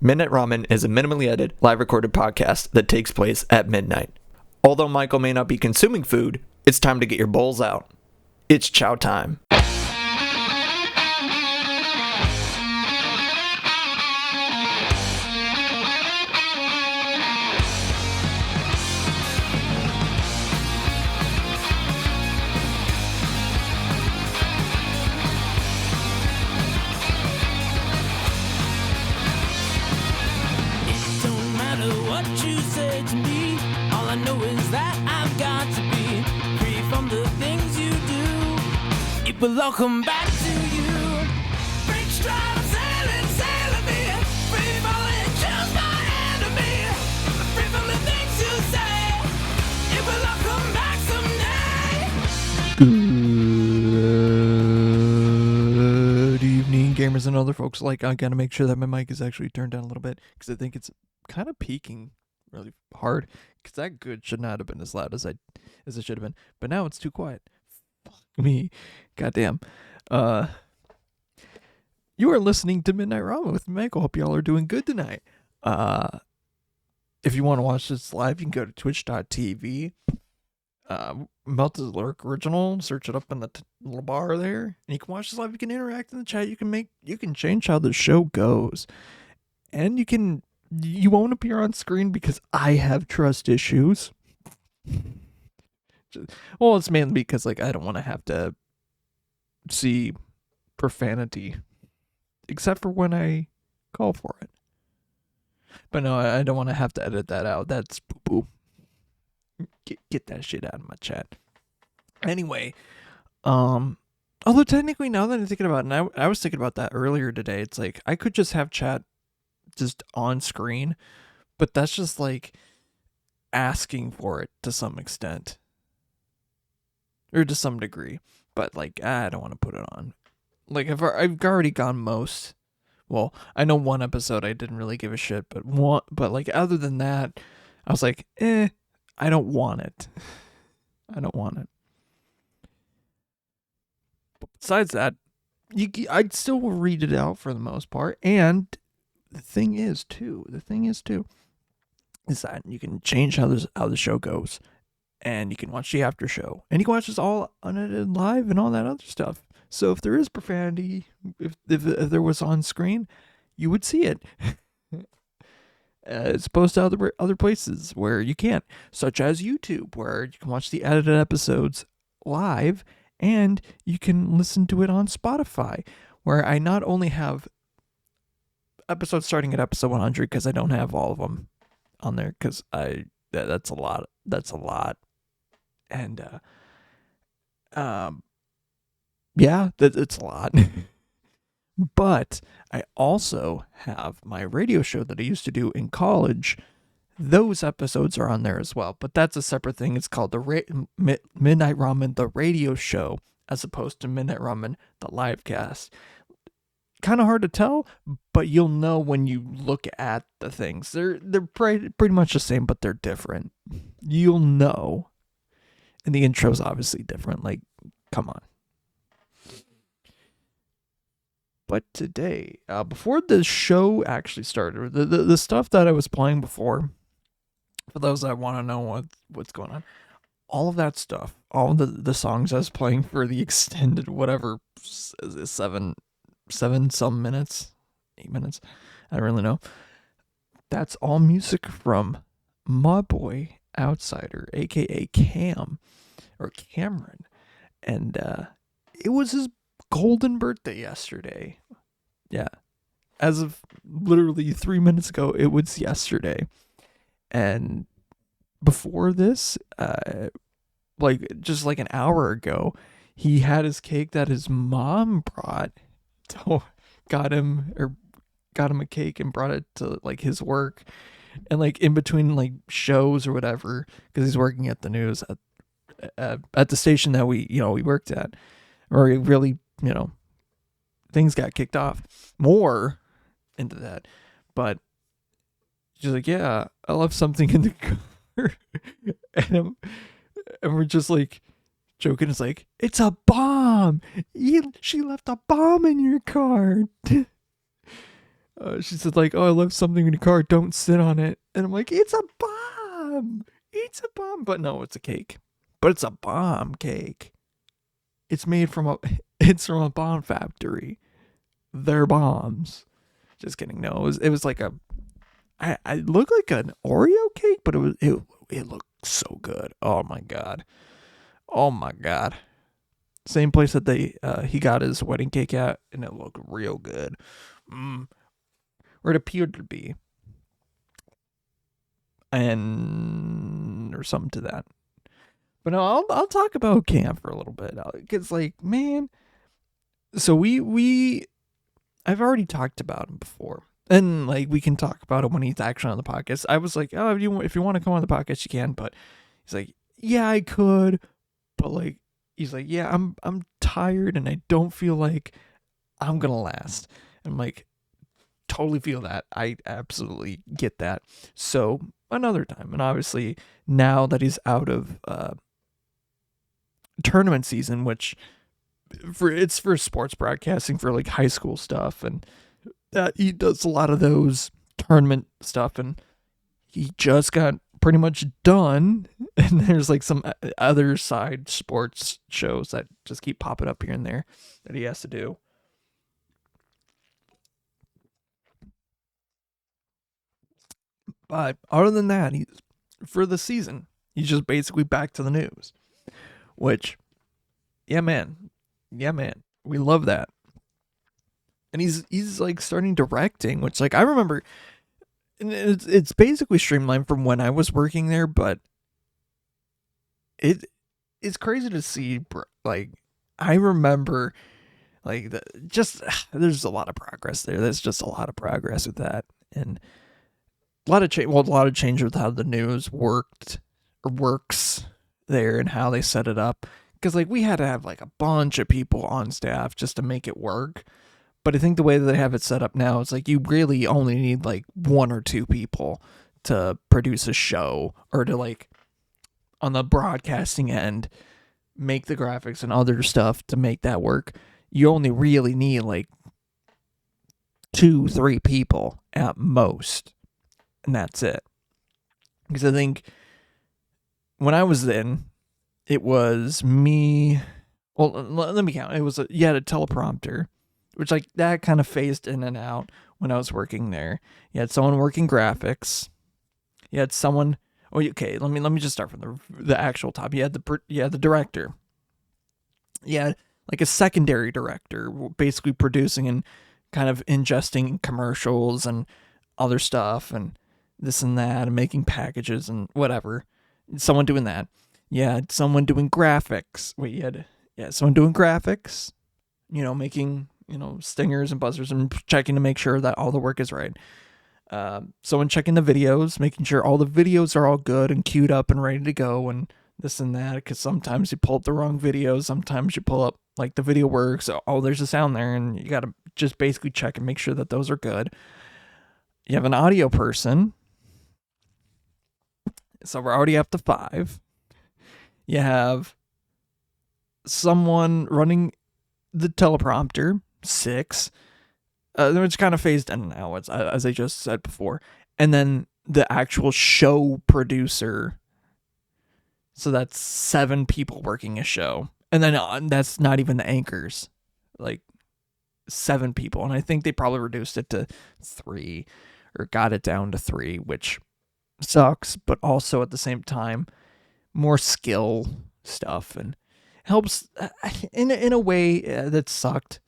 Midnight Ramen is a minimally edited, live recorded podcast that takes place at midnight. Although Michael may not be consuming food, it's time to get your bowls out. It's chow time. But I'll come back to you. Break stride, sailing me. Free falling, choose my enemy. Free from the things you say. It will all come back someday. Good evening, gamers and other folks. I gotta make sure that my mic is actually turned down a little bit because I think it's kind of peaking really hard. Because that good should not have been as loud as it should have been. But now it's too quiet. Me, goddamn. You are listening to Midnight Ramen with Michael. Hope y'all are doing good tonight. If you want to watch this live, you can go to twitch.tv. Melted Lurk Original. Search it up in the little bar there, and you can watch this live. You can interact in the chat. You can change how the show goes, and you won't appear on screen because I have trust issues. Well, it's mainly because I don't want to have to see profanity, except for when I call for it. But no, I don't want to have to edit that out. That's poo-poo. Get that shit out of my chat. Anyway, although technically now that I'm thinking about it, and I was thinking about that earlier today, it's I could just have chat just on screen, but that's just asking for it to some extent. Or to some degree, but I don't want to put it on. I've already gone most. Well, I know one episode I didn't really give a shit, but other than that, I was I don't want it. I don't want it. But besides that, I'd still read it out for the most part. And the thing is too, is that you can change how the show goes. And you can watch the after show. And you can watch this all unedited live and all that other stuff. So if there is profanity, if there was on screen, you would see it. As opposed to other places where you can't. Such as YouTube, where you can watch the edited episodes live. And you can listen to it on Spotify. Where I not only have episodes starting at episode 100, because I don't have all of them on there. Because that's a lot. That's a lot. And, yeah, it's a lot. But I also have my radio show that I used to do in college. Those episodes are on there as well. But that's a separate thing. It's called the Midnight Ramen, the radio show, as opposed to Midnight Ramen, the livecast. Kind of hard to tell, but you'll know when you look at the things. They're pretty much the same, but they're different. You'll know. And the intro's obviously different. Come on. But today, before the show actually started, the stuff that I was playing before, for those that want to know what's going on, all of that stuff, all of the songs I was playing for the extended whatever, 7 some minutes, 8 minutes, I don't really know. That's all music from my boy Outsider, aka Cam or Cameron, and it was his golden birthday yesterday. Yeah, as of literally 3 minutes ago, it was yesterday. And before this, just an hour ago, he had his cake that his mom brought. So got him a cake and brought it to his work, and in between shows or whatever, because he's working at the news at the station that we worked at, or really things got kicked off more into that. But she's yeah, I left something in the car, and we're just joking. It's it's a bomb. She left a bomb in your car. She said like, "Oh, I left something in your car. Don't sit on it." And I'm like, "It's a bomb. It's a bomb." But no, it's a cake. But it's a bomb cake. It's made from a. It's from a bomb factory. They're bombs. Just kidding. No, it was like a. I looked like an Oreo cake, but it looked so good. Oh my god. Oh my god. Same place that he got his wedding cake at, and it looked real good. Or it appeared to be, and or something to that. But no, I'll talk about camp for a little bit. Cause like, man, so I've already talked about him before, and like we can talk about him when he's actually on the podcast. I was like, oh, if you want to come on the podcast, you can. But he's like, yeah, I could, but like, he's like, yeah, I'm tired and I don't feel like I'm gonna last. I'm like, totally feel that. I absolutely get that. So another time, and obviously now that he's out of tournament season, which it's for sports broadcasting for like high school stuff, and he does a lot of those tournament stuff, and he just got pretty much done. And there's like some other side sports shows that just keep popping up here and there that he has to do. But other than that, for the season, he's just basically back to the news. Which, yeah, man, we love that. And he's like starting directing, which like I remember, and it's basically streamlined from when I was working there, but it's crazy to see. Like I remember, like there's a lot of progress there. There's just a lot of progress with that, and a lot of change. Well, a lot of change with how the news works there and how they set it up. Because like we had to have like a bunch of people on staff just to make it work. But I think the way that they have it set up now is like you really only need like one or two people to produce a show, or to like on the broadcasting end make the graphics and other stuff to make that work. You only really need like 2-3 people at most, and that's it. Because I think when I was in, it was me. Well, let me count. It was you had a teleprompter, which like that kind of phased in and out when I was working there. You had someone working graphics. You had someone. Oh, okay. Let me just start from the actual top. You had the director. You had like a secondary director, basically producing and kind of ingesting commercials and other stuff and this and that, and making packages and whatever. Someone doing that. You had someone doing graphics. Someone doing graphics. Making stingers and buzzers and checking to make sure that all the work is right. Someone checking the videos, making sure all the videos are all good and queued up and ready to go, and this and that. Because sometimes you pull up the wrong videos. Sometimes you pull up like the video works. Oh, there's a sound there, and you gotta just basically check and make sure that those are good. You have an audio person. So we're already up to 5. You have someone running the teleprompter, 6. Which kind of phased in now, as I just said before. And then the actual show producer. So that's 7 people working a show. And then that's not even the anchors. Like 7 people. And I think they probably reduced it to 3, or got it down to 3, which sucks, but also at the same time more skill stuff, and helps in a way that sucked.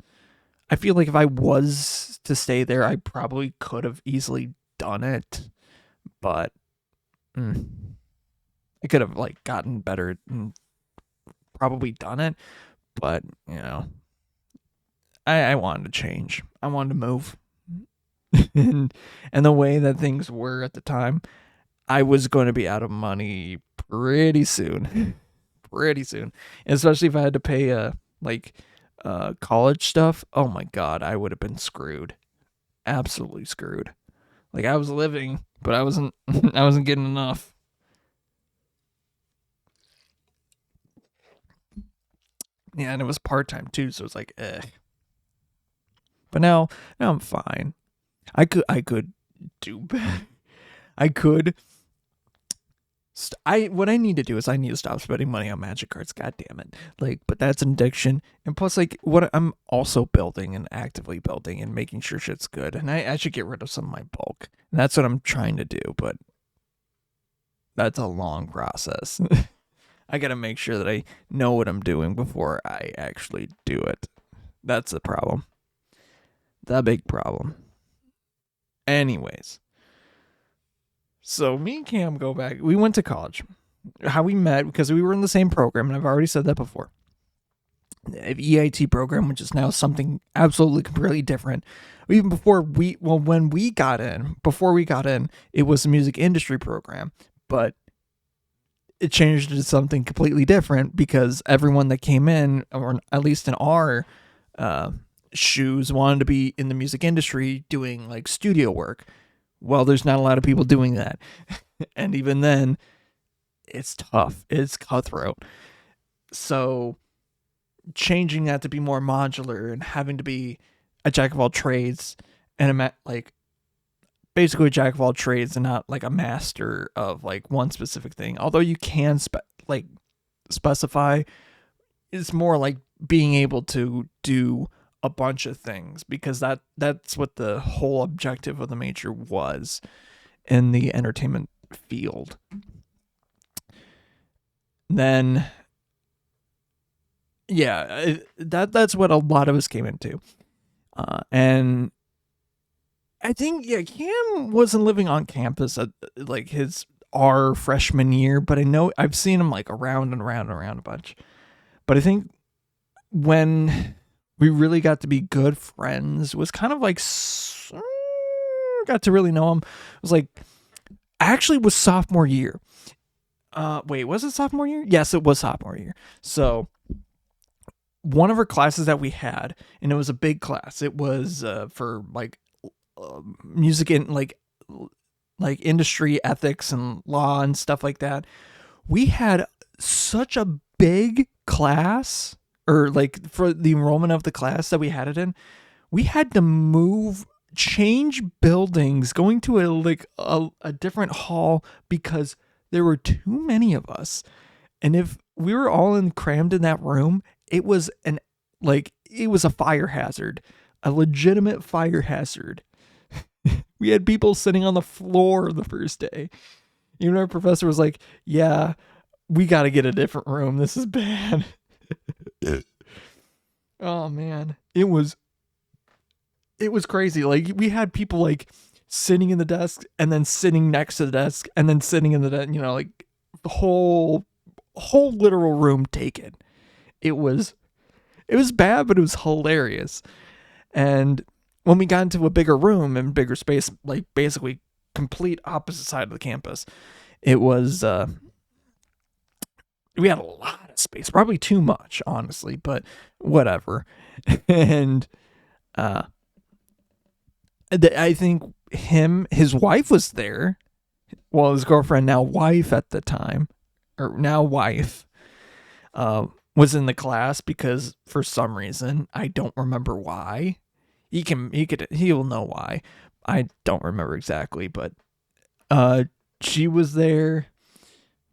I feel like if I was to stay there, I probably could have easily done it, but I could have like gotten better and probably done it, but I wanted to change. I wanted to move. and the way that things were at the time, I was going to be out of money pretty soon. Pretty soon. And especially if I had to pay college stuff. Oh my god, I would have been screwed. Absolutely screwed. Like I was living, but I wasn't getting enough. Yeah, and it was part-time too, so it's like, eh. But now I'm fine. I could do better. I could. What I need to do is I need to stop spending money on magic cards. God damn it! Like, but that's an addiction. And plus, like, what I'm also building and actively building and making sure shit's good. And I should get rid of some of my bulk. And that's what I'm trying to do. But that's a long process. I gotta make sure that I know what I'm doing before I actually do it. That's the problem. The big problem. Anyways. So me and Cam go back. We went to college. How we met, because we were in the same program, and I've already said that before. The EIT program, which is now something absolutely completely different. Even before when we got in, it was a music industry program, but it changed to something completely different because everyone that came in, or at least in our shoes, wanted to be in the music industry doing like studio work. Well, there's not a lot of people doing that. And even then, it's tough. It's cutthroat. So changing that to be more modular and having to be a jack of all trades and basically a jack of all trades and not like a master of like one specific thing. Although you can specify, it's more like being able to do a bunch of things, because that's what the whole objective of the major was in the entertainment field. Then that's what a lot of us came into, and I think Cam wasn't living on campus at like our freshman year, but I know I've seen him like around and around and around a bunch. But I think when we really got to be good friends was kind of like got to really know him. It was like actually was sophomore year. Wait, was it sophomore year? Yes, it was sophomore year. So one of our classes that we had, and it was a big class. It was for like music and like industry ethics and law and stuff like that. We had such a big class, or like for the enrollment of the class that we had it in, we had to change buildings, going to a different hall because there were too many of us. And if we were all crammed in that room, it was a fire hazard, a legitimate fire hazard. We had people sitting on the floor the first day. Even our professor was like, yeah, we got to get a different room. This is bad. Oh man, it was crazy. Like we had people like sitting in the desk and then sitting next to the desk and then sitting in the like the whole literal room taken. It was bad, but it was hilarious. And when we got into a bigger room and bigger space, like basically complete opposite side of the campus, it was we had a lot of space, probably too much, honestly, but whatever. And I think his wife was there. Well, his girlfriend, now wife at the time, or now wife, was in the class because for some reason, I don't remember why. He'll know why. I don't remember exactly, but she was there.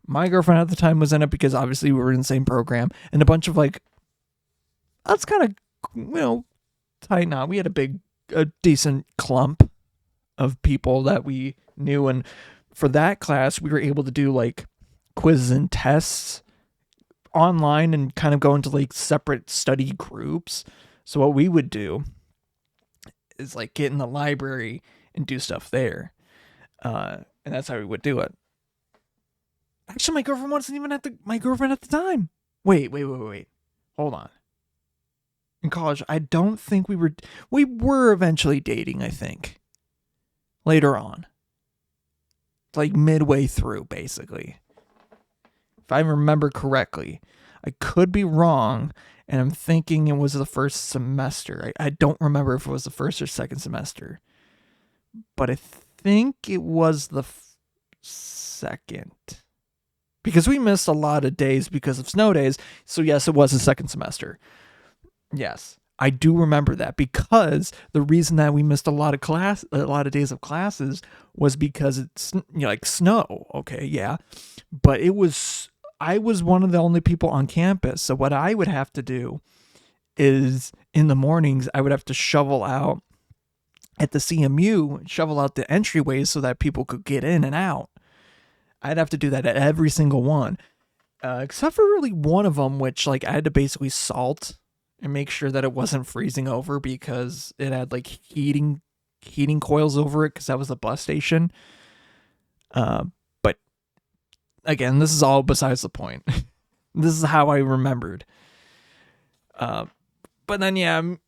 My girlfriend at the time was in it because obviously we were in the same program, and a bunch of like, that's kind of, tight knot. We had a decent clump of people that we knew. And for that class, we were able to do like quizzes and tests online and kind of go into like separate study groups. So what we would do is like get in the library and do stuff there. And that's how we would do it. Actually, my girlfriend wasn't even my girlfriend at the time. Wait. Hold on. In college, I don't think we were eventually dating, I think. Later on. Like midway through, basically. If I remember correctly. I could be wrong, and I'm thinking it was the first semester. I don't remember if it was the first or second semester. But I think it was the second. Because we missed a lot of days because of snow days. So yes, it was the second semester. Yes. I do remember that, because the reason that we missed a lot of days of classes was because it's like snow. Okay, yeah, but I was one of the only people on campus. So what I would have to do is in the mornings I would have to shovel out at the CMU, shovel out the entryways so that people could get in and out. I'd have to do that at every single one, except for really one of them, which like I had to basically salt and make sure that it wasn't freezing over because it had like heating coils over it because that was the bus station. But again, this is all besides the point. This is how I remembered. But then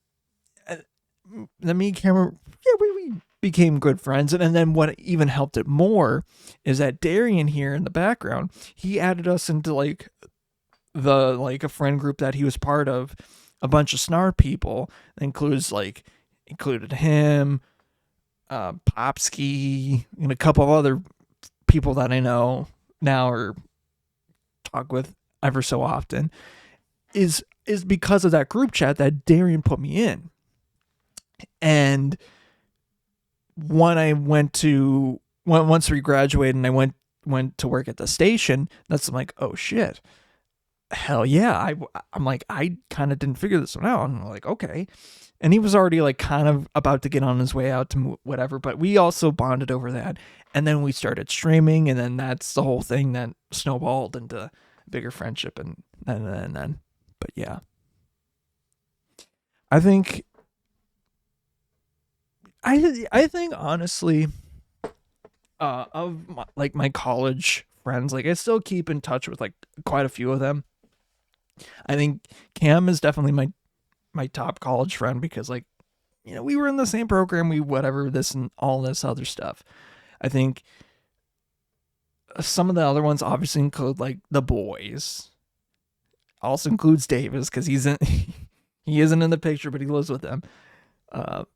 then me and Cameron, we became good friends, and then what even helped it more is that Darian here in the background, he added us into like a friend group that he was part of, a bunch of Snark people. That included him, Popsky, and a couple of other people that I know now or talk with ever so often. Is because of that group chat that Darian put me in. And once we graduated and I went to work at the station, that's like, oh shit, hell yeah. I'm like, I kind of didn't figure this one out. I'm like, okay. And he was already like kind of about to get on his way out to whatever, but we also bonded over that. And then we started streaming, and then that's the whole thing that snowballed into bigger friendship and then. But yeah, I think honestly, of my college friends, like I still keep in touch with like quite a few of them. I think Cam is definitely my top college friend because like, we were in the same program, this and all this other stuff. I think some of the other ones obviously include like the boys. Also includes Davis because he isn't in the picture, but he lives with them. Trying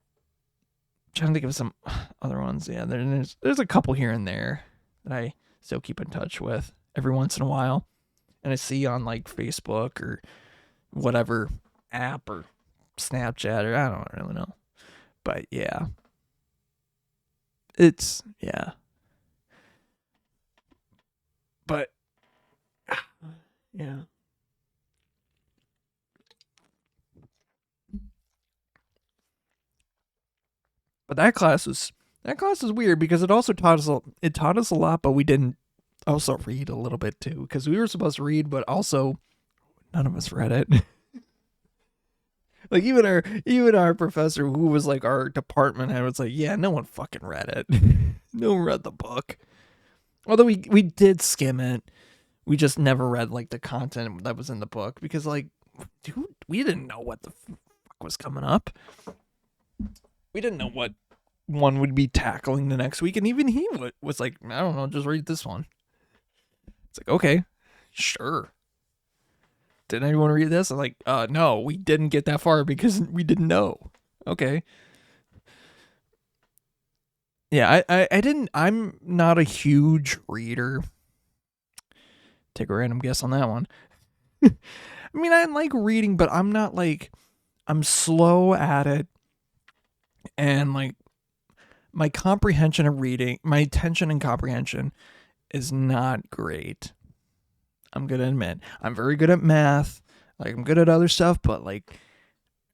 to think of some other ones. Yeah, there's a couple here and there that I still keep in touch with every once in a while, and I see on like Facebook or whatever app or Snapchat or I don't really know, but yeah, but yeah. But that class was weird because it also taught us a lot, but we didn't also read a little bit too because we were supposed to read, but also none of us read it. Like even our professor, who was like our department head, was like, yeah, no one fucking read it. No one read the book. Although we did skim it, we just never read like the content that was in the book because like, dude, we didn't know what the fuck was coming up. We didn't know what one would be tackling the next week, and even he was like, I don't know, just read this one. It's like, okay, sure. Did anyone read this? I'm like, no, we didn't get that far because we didn't know. Okay. Yeah, I didn't, I'm not a huge reader. Take a random guess on that one. I mean, I like reading, but I'm not like, I'm slow at it. And like my comprehension of reading, my attention and comprehension is not great. I'm gonna admit, I'm very good at math. Like I'm good at other stuff, but like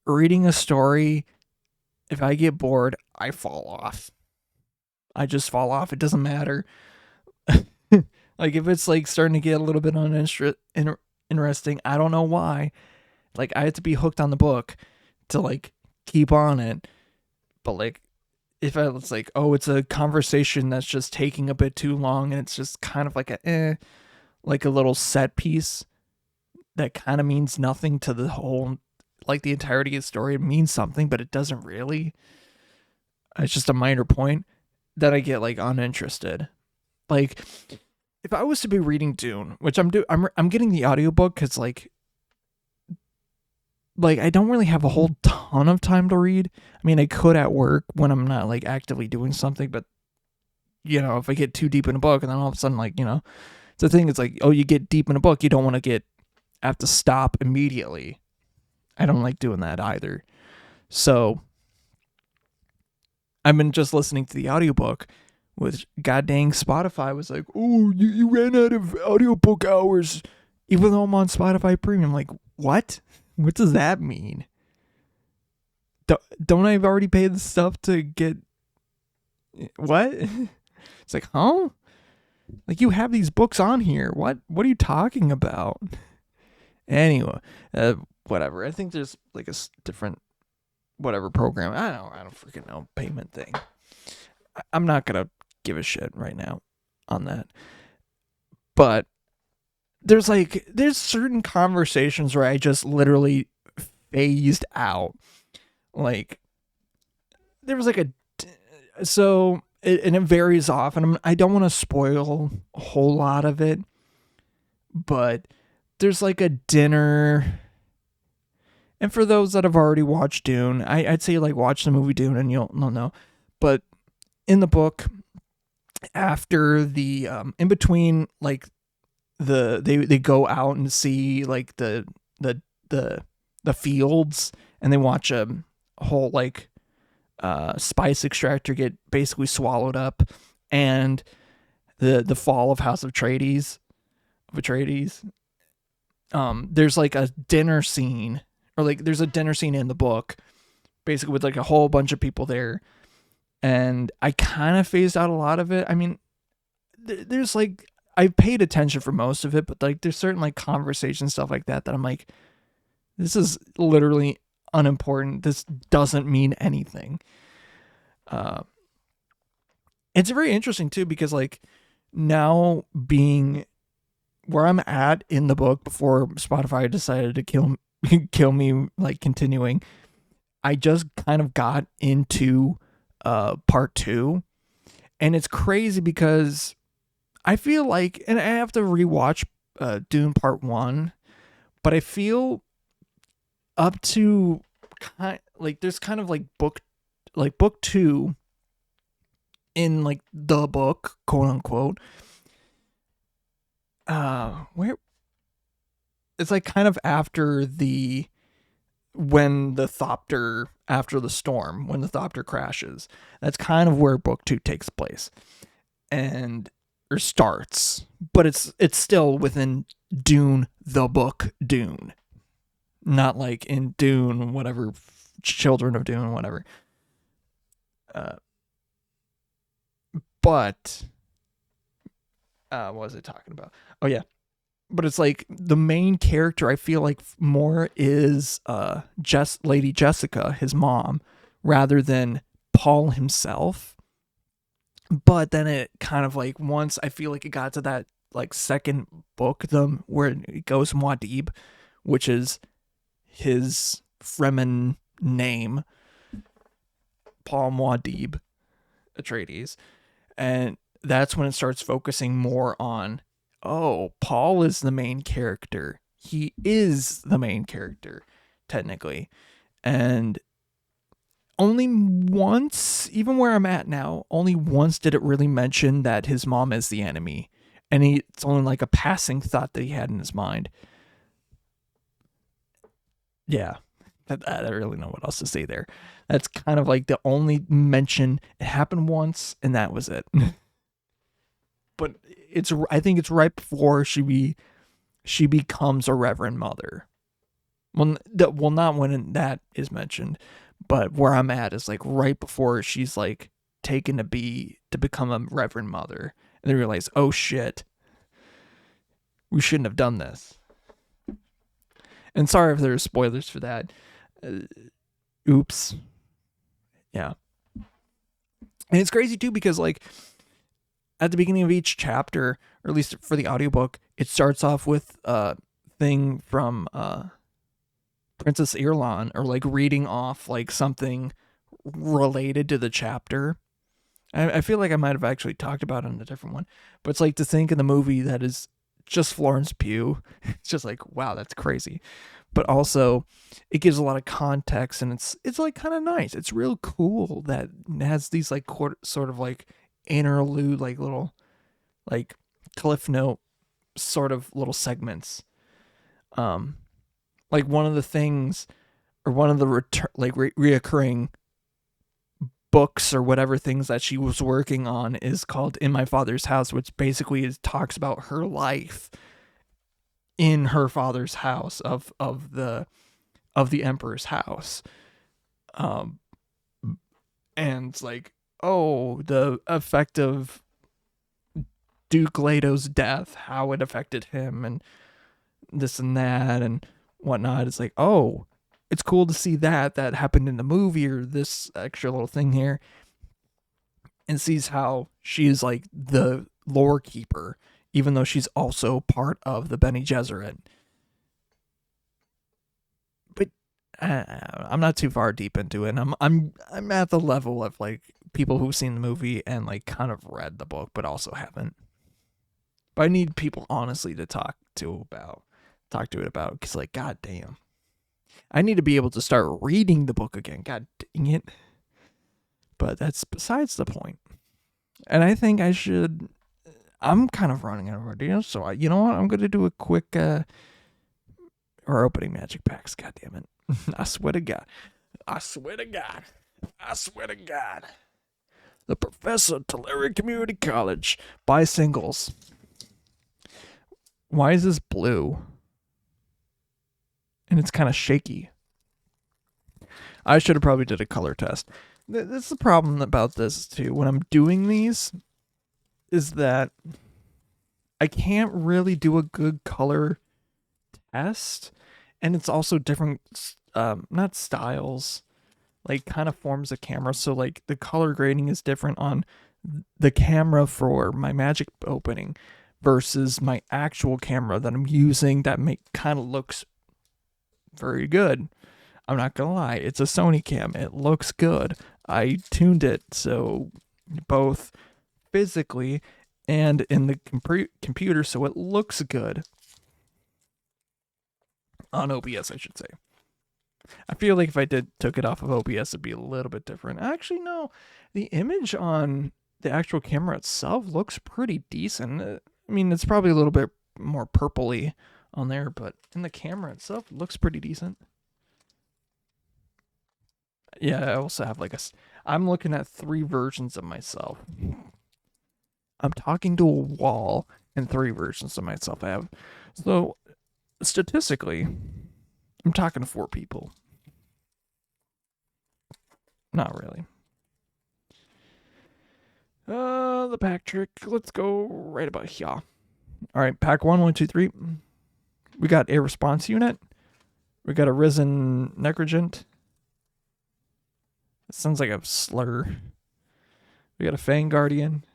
reading a story, if I get bored, I fall off. I just fall off. It doesn't matter. Like if it's like starting to get a little bit interesting, I don't know why. Like I have to be hooked on the book to like keep on it. But like if it's like, oh, it's a conversation that's just taking a bit too long and it's just kind of like like a little set piece that kind of means nothing to the whole, like the entirety of the story. It means something, but it doesn't really. It's just a minor point that I get like uninterested. Like if I was to be reading Dune, which I'm getting the audiobook because like I don't really have a whole ton of time to read. I mean, I could at work when I'm not like actively doing something, but if I get too deep in a book and then all of a sudden it's the thing, it's like, oh, you get deep in a book, you don't want to have to stop immediately. I don't like doing that either. So I've been just listening to the audiobook, which god dang Spotify was like, oh, you ran out of audiobook hours, even though I'm on Spotify Premium. Like, what? What does that mean? Don't I already pay the stuff to get what? It's like, huh? Like, you have these books on here. What are you talking about? Anyway, whatever. I think there's like a different whatever program. I don't freaking know, payment thing. I'm not gonna give a shit right now on that. But there's certain conversations where I just literally phased out. Like, there was like and it varies off, and I don't want to spoil a whole lot of it, but there's like a dinner, and for those that have already watched Dune, I'd say like watch the movie Dune and you'll know. But in the book, after the in between, like they go out and see like the fields, and they watch a whole like spice extractor get basically swallowed up, and the fall of House of Atreides. There's like a dinner scene, or like there's a dinner scene in the book, basically with like a whole bunch of people there, and I kind of phased out a lot of it. I mean, there's like, I paid attention for most of it, but like there's certain like conversation stuff like that I'm like, this is literally unimportant. This doesn't mean anything. It's very interesting too, because like now being where I'm at in the book before Spotify decided to kill me like continuing, I just kind of got into part 2, and it's crazy because I feel like, and I have to rewatch Dune part 1, but I feel up to like there's kind of like book 2 in like the book, quote unquote, where it's like kind of after when the Thopter, after the storm, when the Thopter crashes. That's kind of where book 2 takes place or starts, but it's still within Dune, the book Dune, not like in Dune, whatever, Children of Dune, whatever. But what was I talking about? Oh yeah, but it's like the main character I feel like more is Lady Jessica, his mom, rather than Paul himself. But then it kind of like, once I feel like it got to that like second book, where it goes Muad'Dib, which is his Fremen name, Paul Muad'Dib Atreides, and that's when it starts focusing more on, oh, Paul is the main character. He is the main character, technically. And only once, even where I'm at now, only once did it really mention that his mom is the enemy. And it's only like a passing thought that he had in his mind. Yeah, I don't really know what else to say there. That's kind of like the only mention. It happened once, and that was it. But I think it's right before she becomes a Reverend Mother. Well, not when that is mentioned, but where I'm at is like right before she's like taken to become a Reverend Mother, and they realize, oh shit, we shouldn't have done this. And sorry if there's spoilers for that. Oops. Yeah. And it's crazy too, because like at the beginning of each chapter, or at least for the audiobook, it starts off with a thing from Princess Irulan, or like reading off like something related to the chapter. I feel like I might have actually talked about it in a different one, but it's like to think in the movie that is just Florence Pugh. It's just like, wow, that's crazy. But also it gives a lot of context, and it's like kind of nice. It's real cool that it has these like sort of like interlude, like little like cliff note sort of little segments. Like one of the things or one of the reoccurring books or whatever things that she was working on is called In My Father's House, which basically talks about her life in her father's house of the emperor's house. And like, oh, the effect of Duke Leto's death, how it affected him, and this and that and whatnot. It's like, oh, it's cool to see that happened in the movie, or this extra little thing here, and sees how she is like the lore keeper, even though she's also part of the Bene Gesserit. But I'm not too far deep into it. And I'm at the level of like people who've seen the movie and like kind of read the book, but also haven't. But I need people honestly to talk to it about, because like, god damn, I need to be able to start reading the book again. God dang it. But that's besides the point. And I think I'm kind of running out of ideas, so you know what? I'm going to do a quick, or opening magic packs, god damn it. I swear to God. The Professor Tulare Community College. Buy singles. Why is this blue? And it's kind of shaky. I should have probably did a color test. This is the problem about this too. When I'm doing these, is that I can't really do a good color test, and it's also different, not styles, like kind of forms of camera. So like the color grading is different on the camera for my magic opening versus my actual camera that I'm using that kind of looks very good. I'm not gonna lie, it's a Sony cam. It looks good. I tuned it so both physically and in the computer, so it looks good on OBS, I should say. I feel like if I took it off of OBS, it'd be a little bit different. Actually, no, the image on the actual camera itself looks pretty decent. I mean, it's probably a little bit more purpley on there, but in the camera itself, it looks pretty decent. Yeah, I also have I'm looking at 3 versions of myself. I'm talking to a wall and 3 versions of myself I have. So, statistically, I'm talking to 4 people. Not really. The pack trick. Let's go right about here. All right, pack 1, 2, 3. We got a response unit. We got a risen necrogent. It sounds like a slur. We got a Fang Guardian.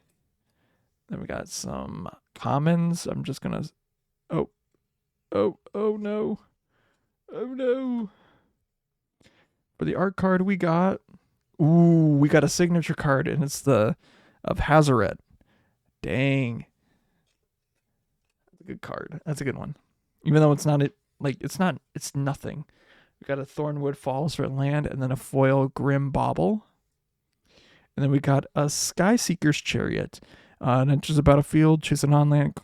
Then we got some commons. I'm just gonna. Oh no. Oh no. For the art card we got. We got a signature card, and it's of Hazaret. Dang. That's a good card. That's a good one. Even though it's nothing. We got a Thornwood Falls for land, and then a foil Grim Bauble. And then we got a Skyseeker's Chariot. And it's just about a field, chasing on land.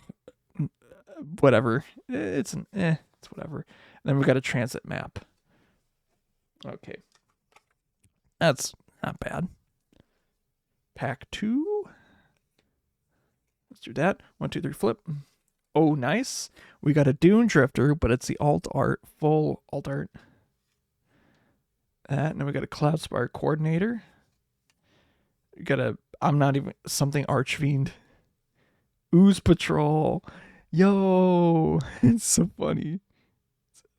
Whatever. It's whatever. And then we got a transit map. Okay. That's not bad. Pack 2. Let's do that. 1, 2, 3, flip. Oh, nice. We got a Dune Drifter, but it's the full alt art. That, and then we got a Cloudspire Coordinator. We got something Archfiend. Ooze Patrol. Yo, it's so funny.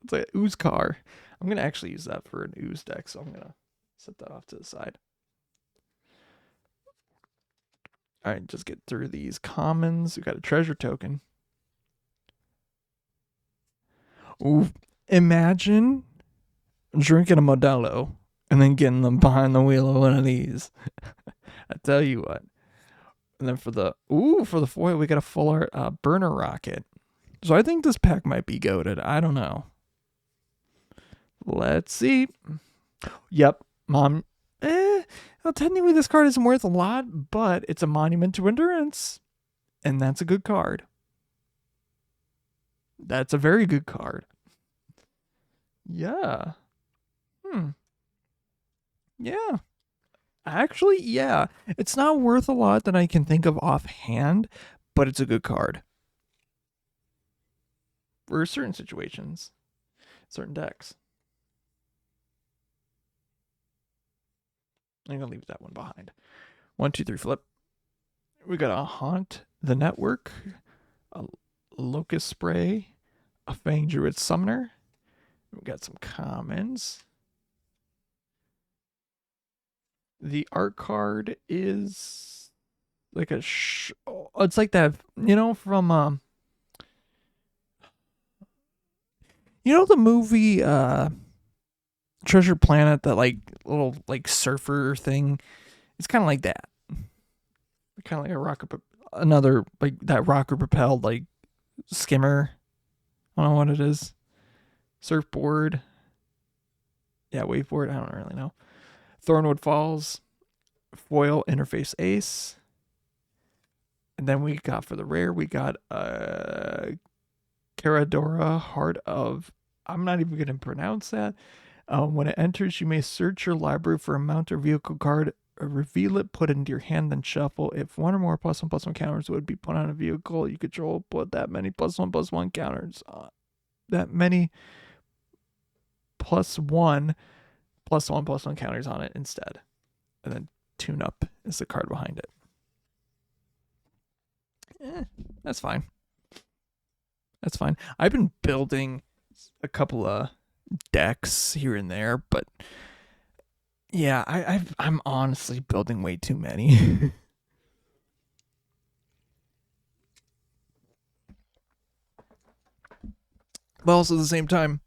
It's like Ooze Car. I'm going to actually use that for an Ooze deck, so I'm going to set that off to the side. All right, just get through these commons. We got a treasure token. Ooh, imagine drinking a Modelo and then getting them behind the wheel of one of these. I tell you what. And then for the foil, we got a full art burner rocket. So I think this pack might be goated. I don't know. Let's see. Yep, Mom. Well, technically this card isn't worth a lot, but it's a monument to endurance. And that's a good card. That's a very good card. Yeah. Yeah. Actually, yeah. It's not worth a lot that I can think of offhand, but it's a good card. For certain situations, certain decks. I'm going to leave that one behind. 1, 2, 3, flip. We got a Haunt the Network, a Locust Spray, a Fang Druid Summoner. We got some commons. The art card is like it's like that, from the movie Treasure Planet, that like little like surfer thing. It's kind of like that. Kind of like a another like that rocker propelled like skimmer. I don't know what it is. Surfboard. Yeah, waveboard. I don't really know. Thornwood Falls. Foil interface ace. And then we got for the rare, we got Caradora, Heart of. I'm not even going to pronounce that. When it enters, you may search your library for a mount or vehicle card, reveal it, put it into your hand, then shuffle. If one or more +1/+1 counters would be put on a vehicle you control, put that many +1/+1 counters. That many +1/+1 counters on it instead. And then Tune Up is the card behind it. That's fine. That's fine. I've been building a couple of decks here and there, but yeah, I'm honestly building way too many. But also at the same time,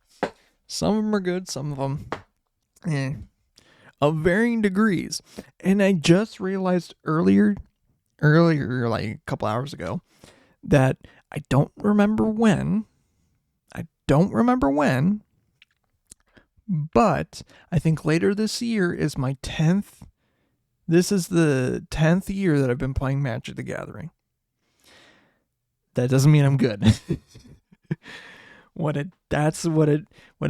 some of them are good, some of them, of varying degrees. And I just realized earlier, like a couple hours ago, that I don't remember when, but I think later this year is my 10th. This is the 10th year that I've been playing Magic the Gathering. That doesn't mean I'm good. What it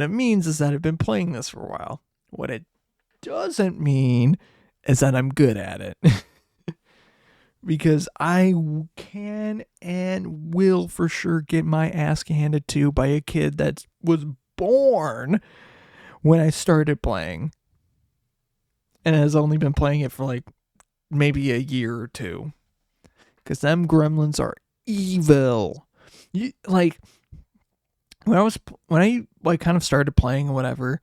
means is that I've been playing this for a while. What it doesn't mean is that I'm good at it. Because I can and will for sure get my ass handed to by a kid that was born when I started playing and has only been playing it for like maybe a year or two. Because them gremlins are evil. Like, when I like kind of started playing or whatever,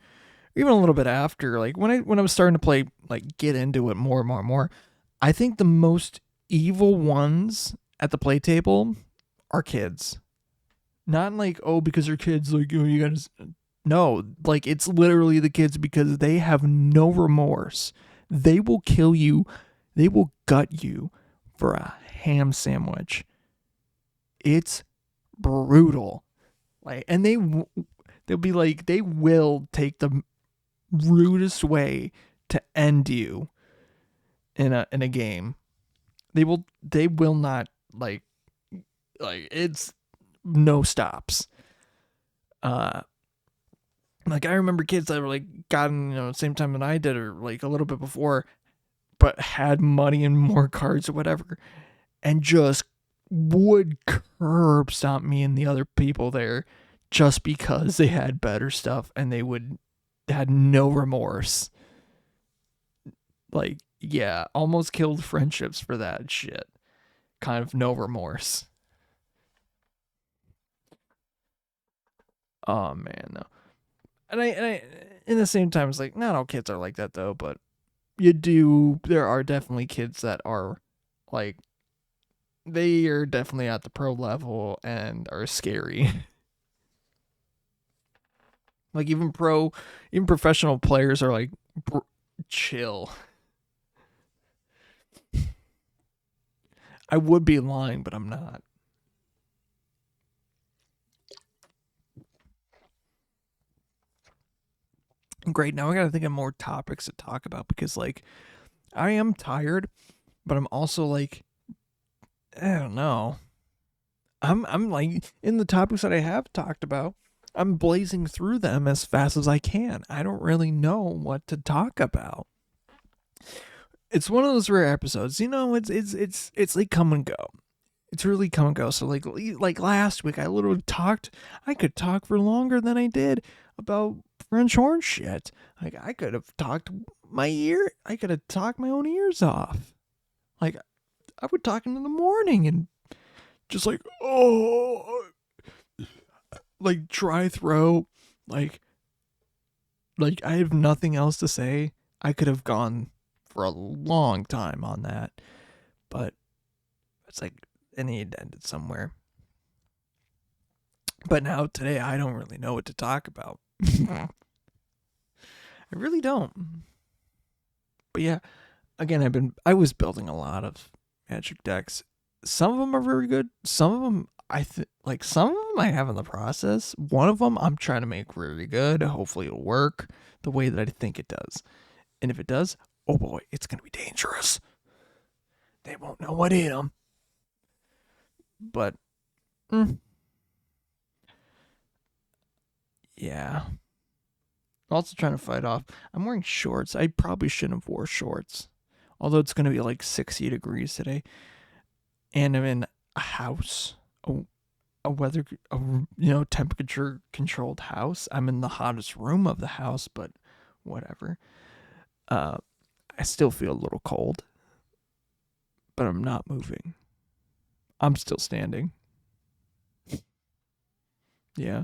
even a little bit after, like when I was starting to play, like get into it more and more and more, I think the most evil ones at the play table are kids. Not like, oh, because they're kids, like, you gotta. No, like it's literally the kids, because they have no remorse. They will kill you. They will gut you for a ham sandwich. It's brutal. Like, and they'll be like, they will take the rudest way to end you in a game. They will not like it's no stops. Like I remember kids that were like gotten, same time that I did, or like a little bit before, but had money and more cards or whatever, and just would curb stomp me and the other people there just because they had better stuff, and they had no remorse. Like, yeah, almost killed friendships for that shit. Kind of no remorse. Oh man, no. And I in the same time, it's like, not all kids are like that though, but there are definitely kids that are like, they are definitely at the pro level and are scary. Like even professional players are like, chill. I would be lying, but I'm not. Great, now I gotta think of more topics to talk about, because like I am tired, but I'm also like, I don't know. I'm like, in the topics that I have talked about, I'm blazing through them as fast as I can. I don't really know what to talk about. It's one of those rare episodes, it's like come and go. It's really come and go. So like last week, I could talk for longer than I did about French horn shit. Like I could have talked I could have talked my own ears off. Like I would talk in the morning and just like, oh, like dry throat, like I have nothing else to say. I could have gone for a long time on that, but it's like it ended somewhere. But now today, I don't really know what to talk about. I really don't. But yeah, again, I was building a lot of Magic decks. Some of them are very good. Some of them some of them I have in the process. One of them I'm trying to make really good. Hopefully it'll work the way that I think it does. And if it does, oh boy, it's gonna be dangerous. They won't know what hit them. But, yeah. Also trying to fight off. I'm wearing shorts. I probably shouldn't have wore shorts. Although it's gonna be like 60 degrees today, and I'm in a house, temperature controlled house. I'm in the hottest room of the house, but whatever. I still feel a little cold, but I'm not moving. I'm still standing. Yeah.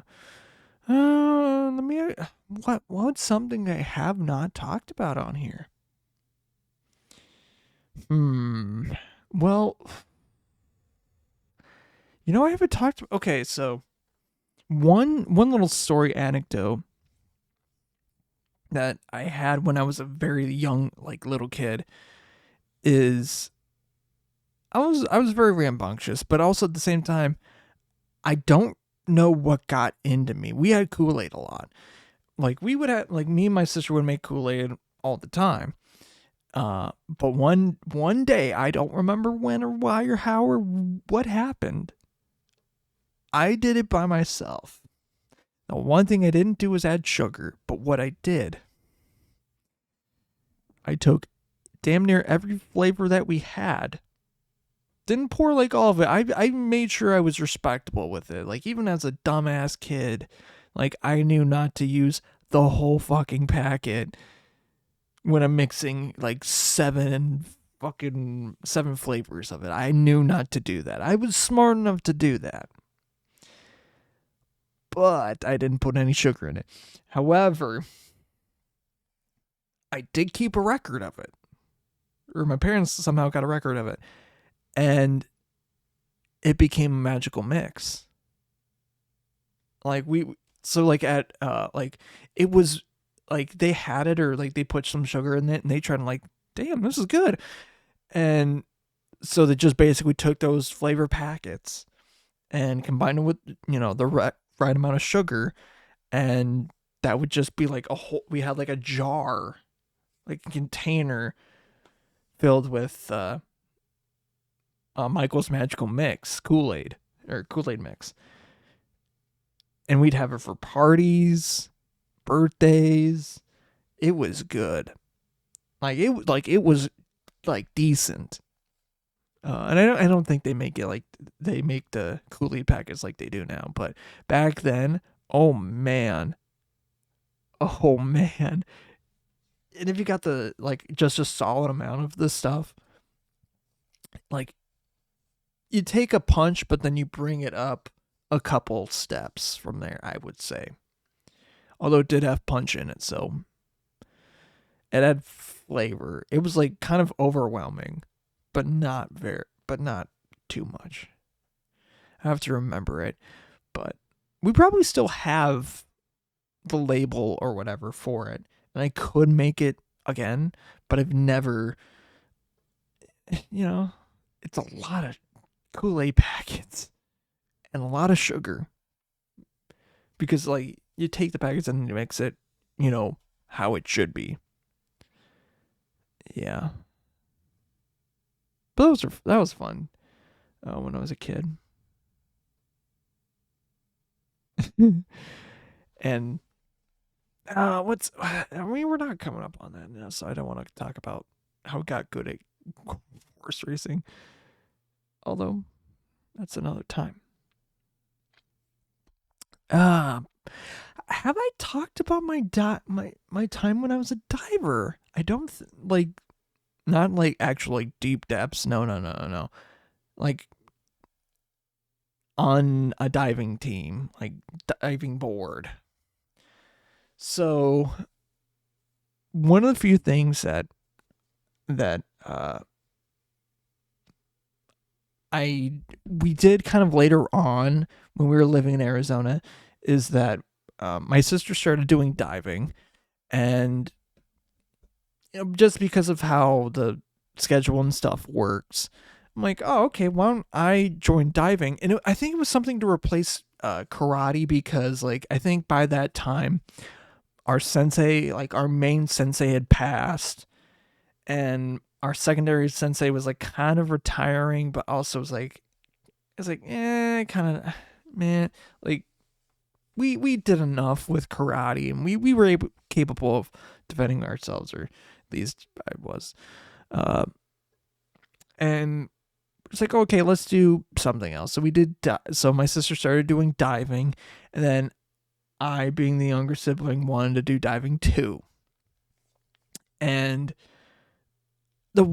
What's something I have not talked about on here? Well, I haven't talked. Okay, so one little story anecdote that I had when I was a very young, like little kid, is I was very rambunctious, but also at the same time, I don't know what got into me. We had Kool-Aid a lot. Like we would have, like me and my sister would make Kool-Aid all the time. But one day, I don't remember when or why or how or what happened. I did it by myself. The one thing I didn't do was add sugar, but what I did, I took damn near every flavor that we had. Didn't pour like all of it. I made sure I was respectable with it. Like even as a dumbass kid, like I knew not to use the whole fucking packet when I'm mixing like seven flavors of it. I knew not to do that. I was smart enough to do that. But I didn't put any sugar in it. However, I did keep a record of it. Or my parents somehow got a record of it. And it became a magical mix. Like it was like they had it, or like they put some sugar in it and they tried to like, damn, this is good. And so they just basically took those flavor packets and combined them with, the right amount of sugar. And that would just be like we had like a jar, like a container filled with Michael's Magical Mix, Kool-Aid mix. And we'd have it for parties, birthdays. It was good. It was decent. And I don't think they make it like they make the Kool-Aid packets like they do now. But back then, oh man. And if you got the just a solid amount of this stuff, like you take a punch, but then you bring it up a couple steps from there, I would say. Although it did have punch in it, so it had flavor. It was like kind of overwhelming, but not too much. I have to remember it, but we probably still have the label or whatever for it, and I could make it again, but I've never, it's a lot of Kool-Aid packets and a lot of sugar, because like you take the packets and you mix it, how it should be. Yeah, but that was fun when I was a kid. And we're not coming up on that now, so I don't want to talk about how we got good at horse racing. Although that's another time. Have I talked about my time when I was a diver? I don't not like actual deep depths. No. Like on a diving team, like diving board. So one of the few things that we did kind of later on when we were living in Arizona is that my sister started doing diving, and just because of how the schedule and stuff works, I'm like, oh, okay, why don't I join diving? And I think it was something to replace karate, because like I think by that time our sensei, like our main sensei, had passed, and our secondary sensei was like kind of retiring, but also was like, kind of, man, like we did enough with karate, and we were capable of defending ourselves, or at least I was. And it's like, okay, let's do something else. So we did. So my sister started doing diving, and then I, being the younger sibling, wanted to do diving too. And I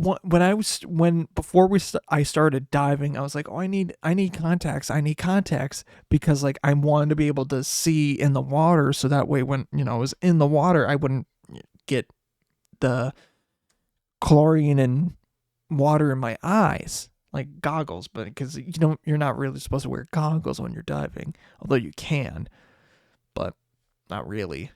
started diving, I was like, oh, I need contacts, because like I wanted to be able to see in the water, so that way when I was in the water, I wouldn't get the chlorine and water in my eyes, like goggles. But because you're not really supposed to wear goggles when you're diving, although you can, but not really.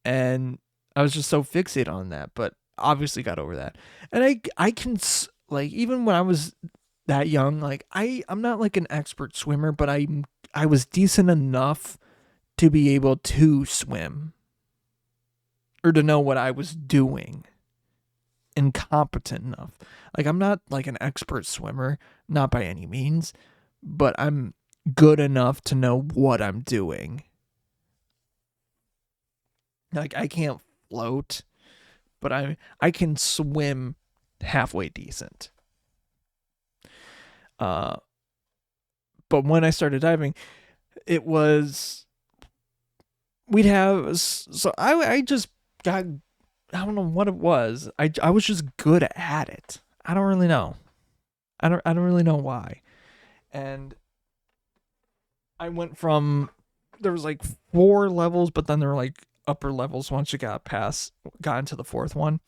And I was just so fixated on that, but obviously got over that. And I can, like, even when I was that young, like I'm not like an expert swimmer, but I was decent enough to be able to swim, or to know what I was doing, and competent enough. Like I'm not like an expert swimmer, not by any means, but I'm good enough to know what I'm doing. Like I can't float, but I can swim halfway decent. But when I started diving, it was I just got, I don't know what it was. I was just good at it. I don't really know. I don't really know why. And I went from, there was like 4 levels, but then there were like upper levels once you got into the 4th one.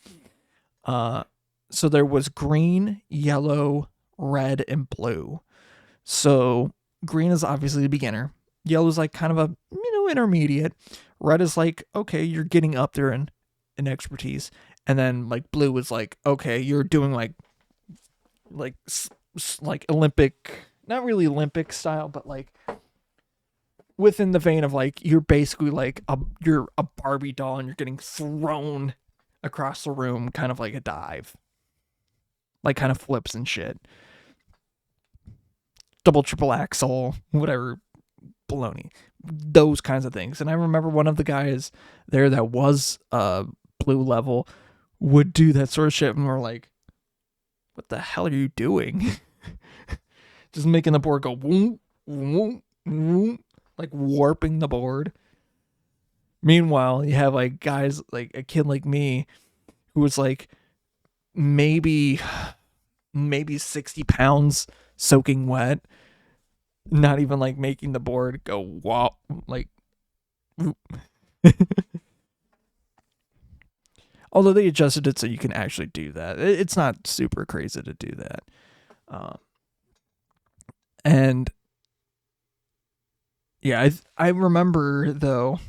So there was green, yellow, red, and blue. So green is obviously the beginner. Yellow is like kind of a intermediate. Red is like, okay, you're getting up there in expertise. And then like blue is like, okay, you're doing like Olympic, not really Olympic style, but like within the vein of like, you're basically like you're a Barbie doll and you're getting thrown across the room, kind of like a dive, like kind of flips and shit, double, triple axel, whatever, baloney, those kinds of things. And I remember one of the guys there that was blue level would do that sort of shit, and we're like, what the hell are you doing? Just making the board go whoom, whoom, whoom, like warping the board. Meanwhile, you have like guys, like a kid like me who was like maybe 60 pounds soaking wet, not even like making the board go wow, like although they adjusted it so you can actually do that. It's not super crazy to do that. And yeah, I remember though,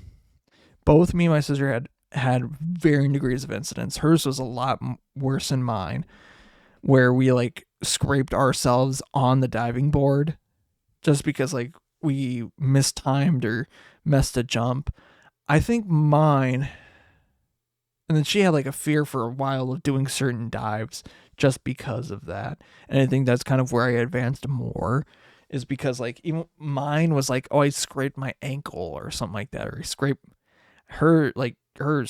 both me and my sister had varying degrees of incidents. Hers was a lot worse than mine, where we like scraped ourselves on the diving board just because like we mistimed or missed a jump. I think mine, and then she had like a fear for a while of doing certain dives just because of that. And I think that's kind of where I advanced more, is because like even mine was like, oh, I scraped my ankle or something like that, or I scraped hers.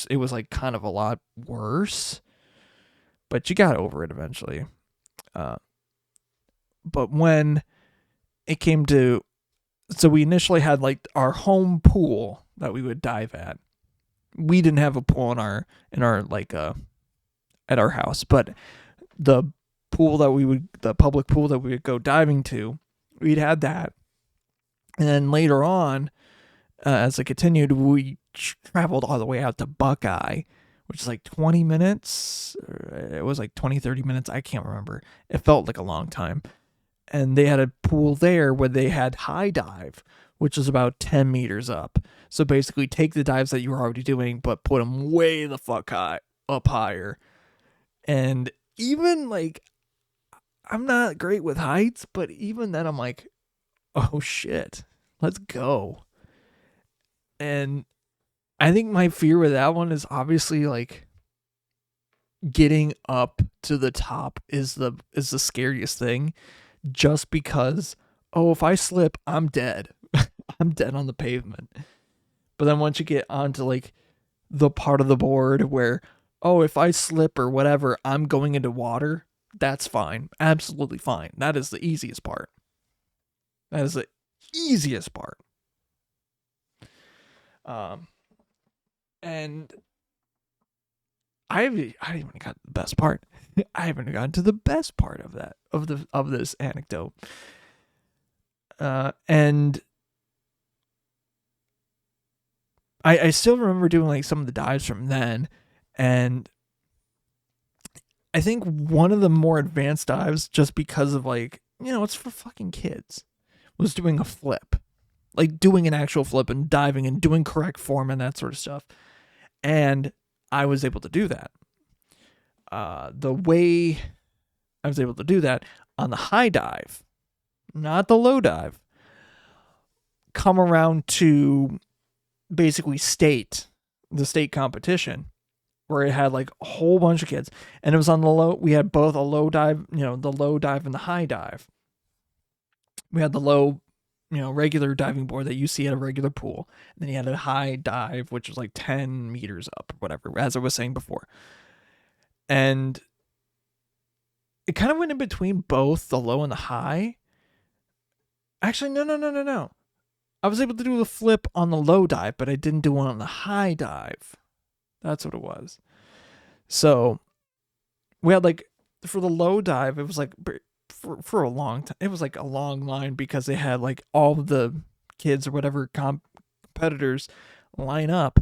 It was like kind of a lot worse, but you got over it eventually. But when it came to, so we initially had like our home pool that we would dive at. We didn't have a pool in our like at our house, but the public pool that we would go diving to, we'd had that. And then later on, as it continued, we traveled all the way out to Buckeye, which is like 20 minutes. It was like 20, 30 minutes. I can't remember. It felt like a long time. And they had a pool there where they had high dive, which is about 10 meters up. So basically take the dives that you were already doing, but put them way the fuck up higher. And even like, I'm not great with heights, but even then I'm like, oh shit, let's go. And I think my fear with that one is obviously like getting up to the top is the scariest thing, just because, oh, if I slip, I'm dead. I'm dead on the pavement. But then once you get onto like the part of the board where, oh, if I slip or whatever, I'm going into water, that's fine. Absolutely fine. That is the easiest part. That is the easiest part. And I haven't even got the best part. I haven't gotten to the best part of that, of this anecdote. And I still remember doing like some of the dives from then, and I think one of the more advanced dives, just because of like, you know, it's for fucking kids, was doing a flip. Like doing an actual flip and diving and doing correct form and that sort of stuff. And I was able to do that. The way I was able to do that on the high dive, not the low dive, come around to basically the state competition, where it had like a whole bunch of kids, and it was on the low. We had both a low dive, the low dive and the high dive. We had the low, regular diving board that you see at a regular pool. And then you had a high dive, which was like 10 meters up or whatever, as I was saying before. And it kind of went in between both the low and the high. Actually, no. I was able to do the flip on the low dive, but I didn't do one on the high dive. That's what it was. So we had like, for the low dive, it was like for a long time. It was like a long line because they had like all of the kids or whatever competitors line up,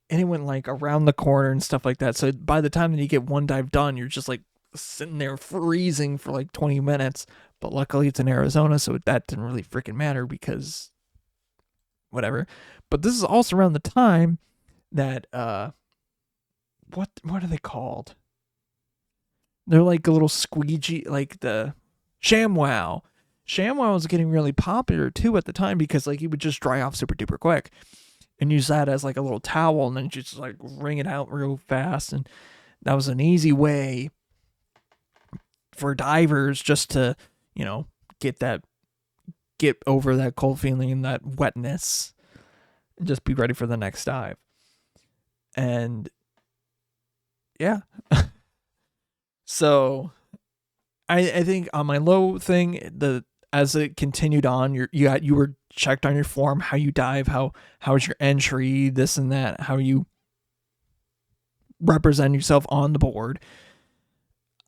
and it went like around the corner and stuff like that. So by the time that you get one dive done, you're just like sitting there freezing for like 20 minutes. But luckily it's in Arizona, so that didn't really freaking matter because whatever. But this is also around the time that what are they called? They're like a little squeegee, like the ShamWow. ShamWow was getting really popular too at the time because like you would just dry off super duper quick and use that as like a little towel and then just like wring it out real fast. And that was an easy way for divers just to, get over that cold feeling and that wetness and just be ready for the next dive. And yeah. So I think on my low thing, as it continued on, you were checked on your form, how you dive, how's your entry, this and that, how you represent yourself on the board.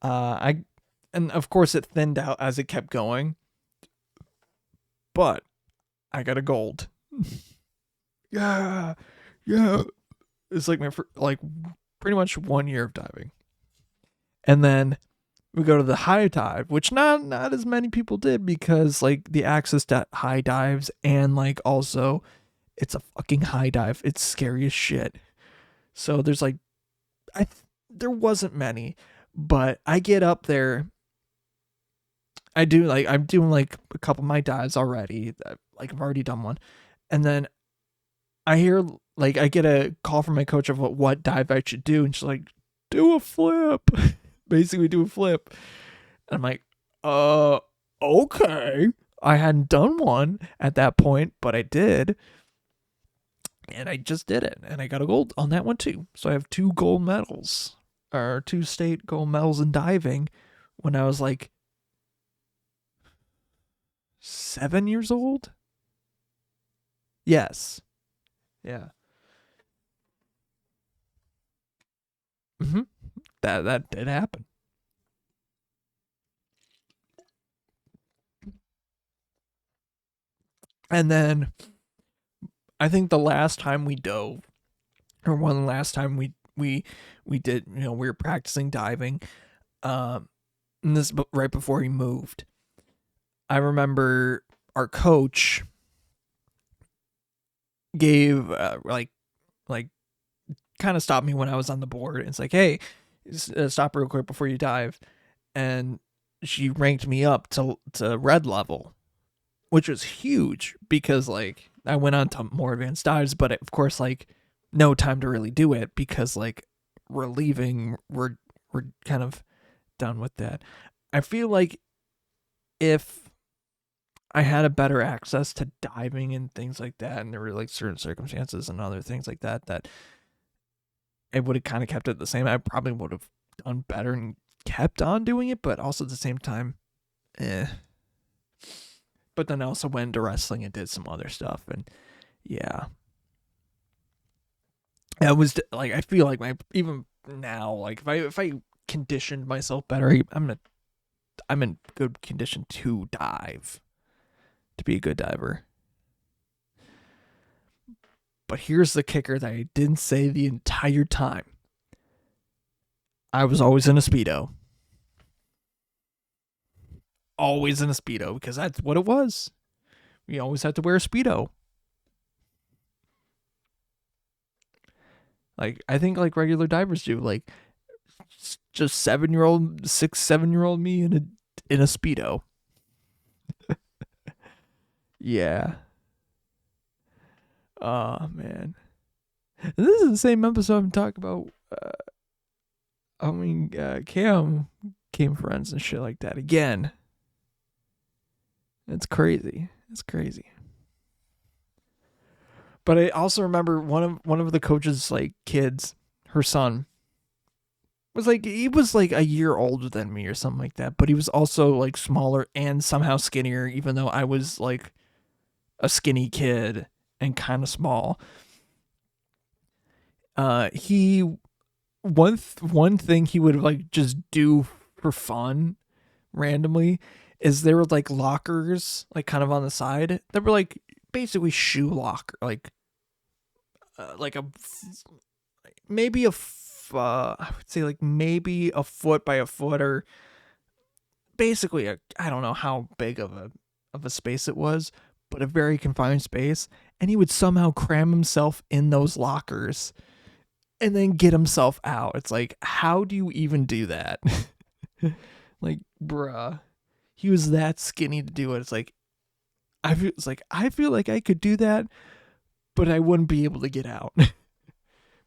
And of course it thinned out as it kept going, but I got a gold. yeah. It's like pretty much 1 year of diving. And then we go to the high dive, which not as many people did because like the access to high dives and like also it's a fucking high dive. It's scary as shit. So there's like, there wasn't many, but I get up there. I'm doing like a couple of my dives already. Like I've already done one. And then I hear like, I get a call from my coach of what dive I should do. And she's like, do a flip. Basically do a flip. And I'm like, okay, I hadn't done one at that point, but I did. And I just did it. And I got a gold on that one too. So I have 2 gold medals, or 2 state gold medals in diving when I was like 7 years old. Yes. Yeah. That did happen. And then I think the last time we dove, or one of the last time we did, we were practicing diving, and this right before he moved. I remember our coach gave like kind of stopped me when I was on the board. It's like, hey, stop real quick before you dive, and she ranked me up to red level, which was huge because like I went on to more advanced dives, but of course like no time to really do it because like we're leaving, we're kind of done with that. I feel like if I had a better access to diving and things like that, and there were like certain circumstances and other things like that, that it would have kind of kept it the same. I probably would have done better and kept on doing it, but also at the same time, But then I also went into wrestling and did some other stuff, and yeah, I was like, I feel like even now, like if I conditioned myself better, I'm in good condition to dive, to be a good diver. But here's the kicker that I didn't say the entire time. I was always in a Speedo. Always in a Speedo, because that's what it was. We always had to wear a Speedo. Like, I think like regular divers do. Like, just 6, 7-year-old me in a Speedo. Yeah. Oh, man. And this is the same episode I'm talking about. Cam came friends and shit like that again. It's crazy. It's crazy. But I also remember one of the coach's like kids, her son, was like, he was like a year older than me or something like that, but he was also like smaller and somehow skinnier, even though I was like a skinny kid and kind of small. He one thing he would like just do for fun randomly is there were like lockers like kind of on the side that were like basically shoe locker, like maybe I would say like maybe a foot by a foot, or basically I don't know how big of a space it was, but a very confined space, and he would somehow cram himself in those lockers and then get himself out. It's like, how do you even do that? Like, bruh, he was that skinny to do it. It's like, I feel like I could do that, but I wouldn't be able to get out.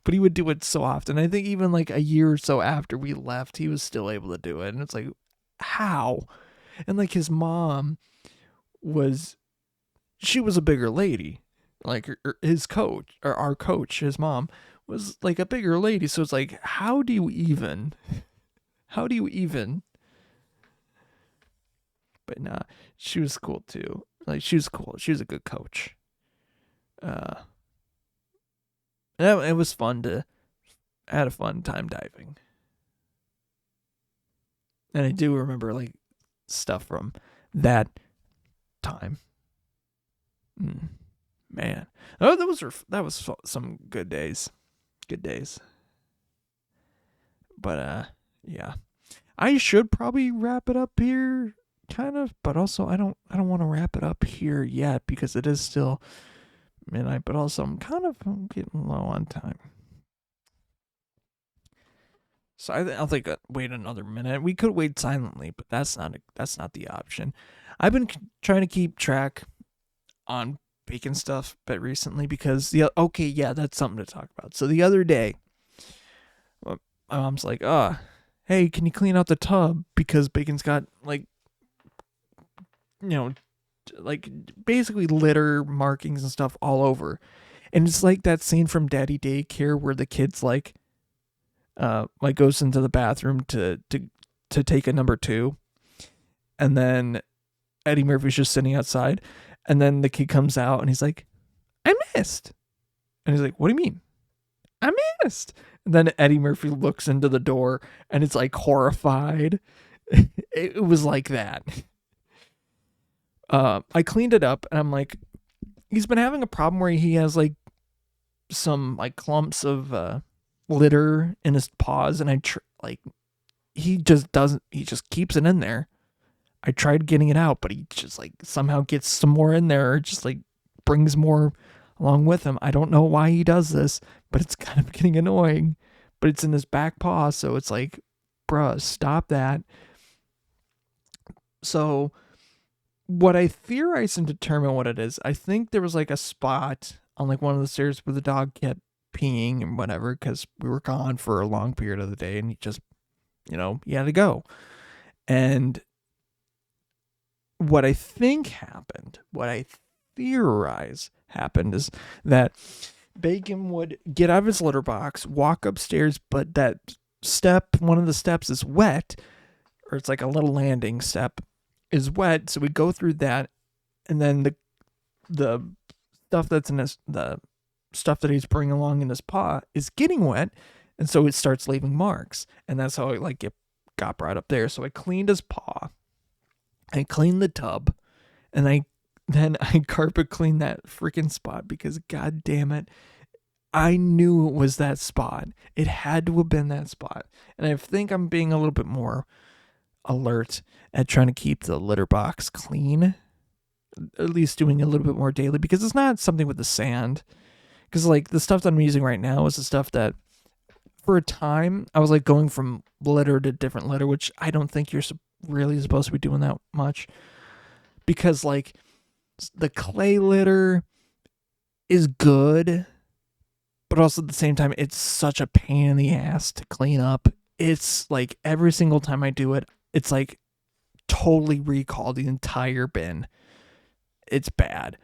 But he would do it so often. I think even like a year or so after we left, he was still able to do it. And it's like, how? And like his mom she was a bigger lady. Like his coach, or our coach, his mom was like a bigger lady. So it's like, how do you even? But nah, she was cool too. Like, she was cool. She was a good coach. It was fun I had a fun time diving. And I do remember like stuff from that time. Man. Oh, that was some good days. Good days. But yeah. I should probably wrap it up here, kind of, but also I don't want to wrap it up here yet because it is still midnight, but also I'm getting low on time. So I'll think wait another minute. We could wait silently, but that's not the option. I've been trying to keep track on bacon stuff, but recently because that's something to talk about. So the other day, my mom's like, hey, can you clean out the tub because bacon's got like, like basically litter markings and stuff all over. And it's like that scene from Daddy Daycare where the kid's like goes into the bathroom to take a number 2, and then Eddie Murphy's just sitting outside, and then the kid comes out and he's like, I missed. And he's like, what do you mean? I missed. And then Eddie Murphy looks into the door and it's like horrified. It was like that. I cleaned it up and I'm like, he's been having a problem where he has like some like clumps of litter in his paws, and he just keeps it in there. I tried getting it out, but he just like somehow gets some more in there, or just like brings more along with him. I don't know why he does this, but it's kind of getting annoying. But it's in his back paw, so it's like, bruh, stop that. So what I theorize and determine what it is, I think there was like a spot on like one of the stairs where the dog kept peeing and whatever, because we were gone for a long period of the day and he just, he had to go. And what I think happened, what I theorize happened, is that Bacon would get out of his litter box, walk upstairs, but that one of the steps is wet, or it's like a little landing step is wet. So we go through that, and then the stuff that's in the stuff that he's bringing along in his paw is getting wet, and so it starts leaving marks, and that's how it got brought up there. So I cleaned his paw, I cleaned the tub, and I carpet cleaned that freaking spot, because god damn it, I knew it was that spot. It had to have been that spot. And I think I'm being a little bit more alert at trying to keep the litter box clean, at least doing a little bit more daily, because it's not something with the sand. Because like the stuff that I'm using right now is the stuff that for a time I was like going from litter to different litter, which I don't think you're really supposed to be doing that much, because like the clay litter is good, but also at the same time it's such a pain in the ass to clean up. It's like every single time I do it, it's like totally recall the entire bin. It's bad.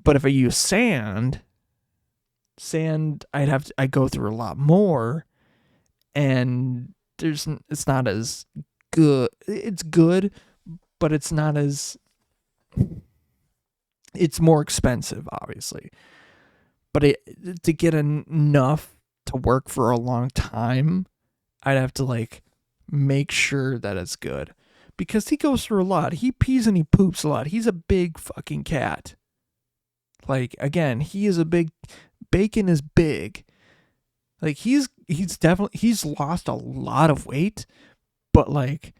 But if I use sand, I go through a lot more, and it's not as good. It's good, but it's not as, it's more expensive, obviously. But to get enough to work for a long time, I'd have to like make sure that it's good, because he goes through a lot. He pees and he poops a lot. He's a big fucking cat. Like, again, Bacon is big. Like he's lost a lot of weight, but like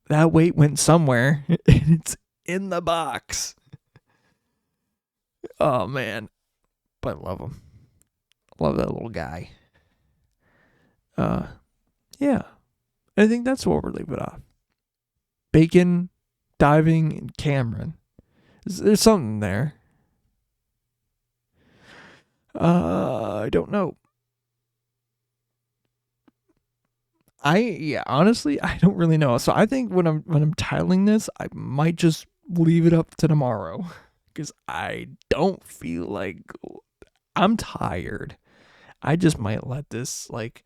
that weight went somewhere and it's in the box. Oh man. But I love him. Love that little guy. Yeah. I think that's where we'll leave it off. Bacon, diving, and Cameron. There's something there. I don't know. Honestly, I don't really know. So I think when I'm titling this, I might just leave it up to tomorrow, because I don't feel like, I'm tired. I just might let this like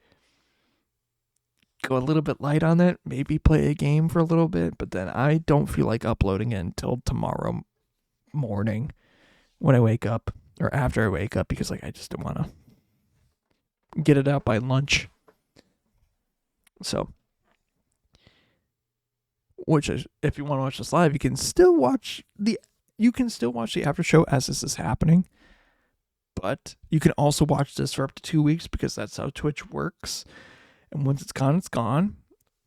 go a little bit light on it, maybe play a game for a little bit, but then I don't feel like uploading it until tomorrow morning when I wake up, or after I wake up, because like I just don't want to get it out by lunch. So, which is, if you want to watch this live, you can still watch the after show as this is happening. But you can also watch this for up to 2 weeks, because that's how Twitch works. And once it's gone,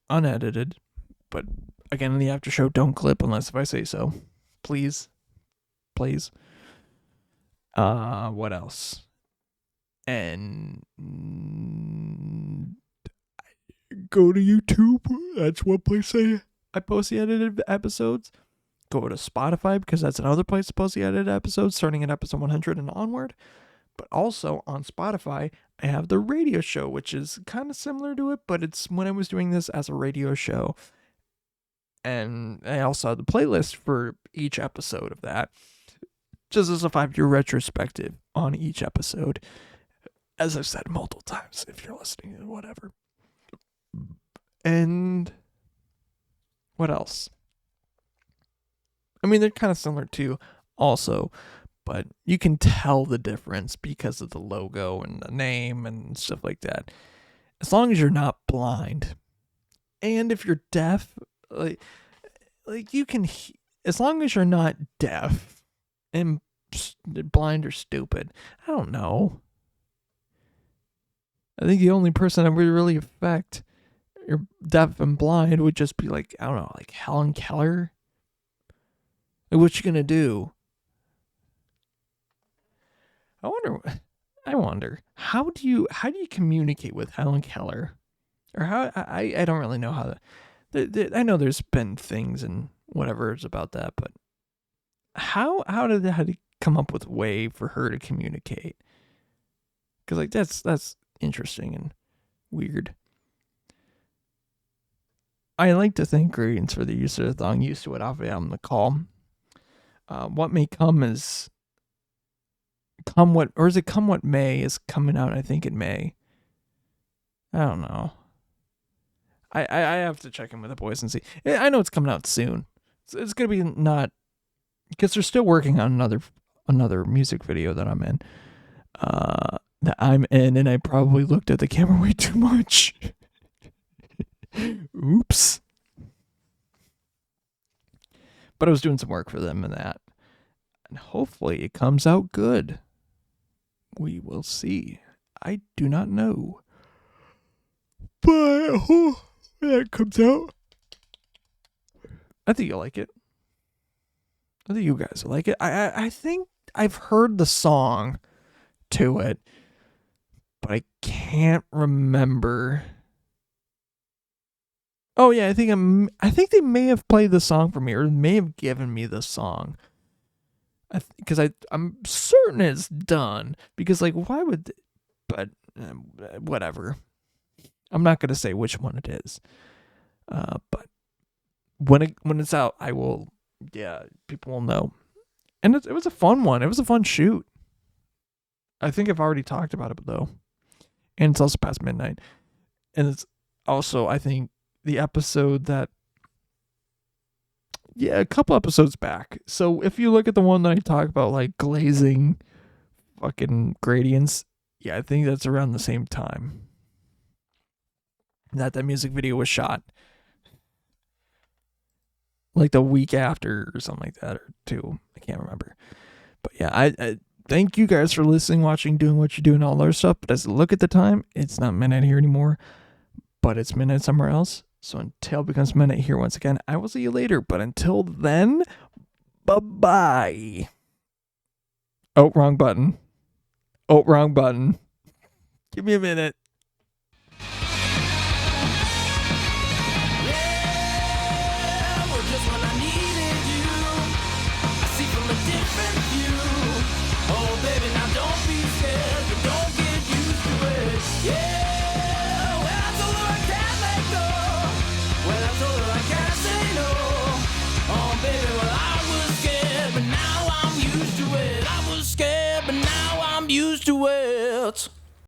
unedited. But again, in the after show, don't clip unless if I say so. Please. What else? And go to YouTube. That's one place I post the edited episodes. Go to Spotify, because that's another place to post the edited episodes, starting at episode 100 and onward. But also on Spotify, I have the radio show, which is kind of similar to it, but it's when I was doing this as a radio show. And I also have the playlist for each episode of that, just as a 5-year retrospective on each episode. As I've said multiple times, if you're listening, whatever. And what else? I mean, they're kind of similar too, also, but you can tell the difference because of the logo and the name and stuff like that. As long as you're not blind, and if you're deaf, like you can, as long as you're not deaf and blind or stupid. I don't know. I think the only person that would really affect you're deaf and blind would just be like, I don't know, like Helen Keller. Like, what you gonna do? I wonder how do you communicate with Helen Keller, or how I don't really know how I know there's been things and whatever's about that, but how did he come up with a way for her to communicate? Because like that's interesting and weird. I like to thank Greetings for the use of the thong. Used to it off on the call. What may come is come what, or is it come what may is coming out, I think in May. I don't know. I have to check in with the boys and see. I know it's coming out soon. It's gonna be not, because they're still working on another music video that I'm in. And I probably looked at the camera way too much. Oops. But I was doing some work for them in that. And hopefully it comes out good. We will see. I do not know. But I hope that comes out. I think you'll like it. I think you guys will like it. I think I've heard the song to it, but I can't remember. Oh yeah, I think they may have played the song for me, or may have given me the song. Because I'm certain it's done. Because like, why would? But whatever. I'm not gonna say which one it is. But when it's out, I will. Yeah, people will know. And it was a fun one. It was a fun shoot. I think I've already talked about it though, and it's also past midnight. And it's also, I think, the episode that, yeah, a couple episodes back. So if you look at the one that I talk about, like glazing fucking gradients, yeah, I think that's around the same time that music video was shot. Like the week after or something like that, or two. I can't remember. But yeah, I thank you guys for listening, watching, doing what you do, and all that stuff. But as I look at the time, it's not midnight here anymore, but it's midnight somewhere else. So until it becomes midnight here once again, I will see you later. But until then, bye-bye. Oh, wrong button. Oh, wrong button. Give me a minute.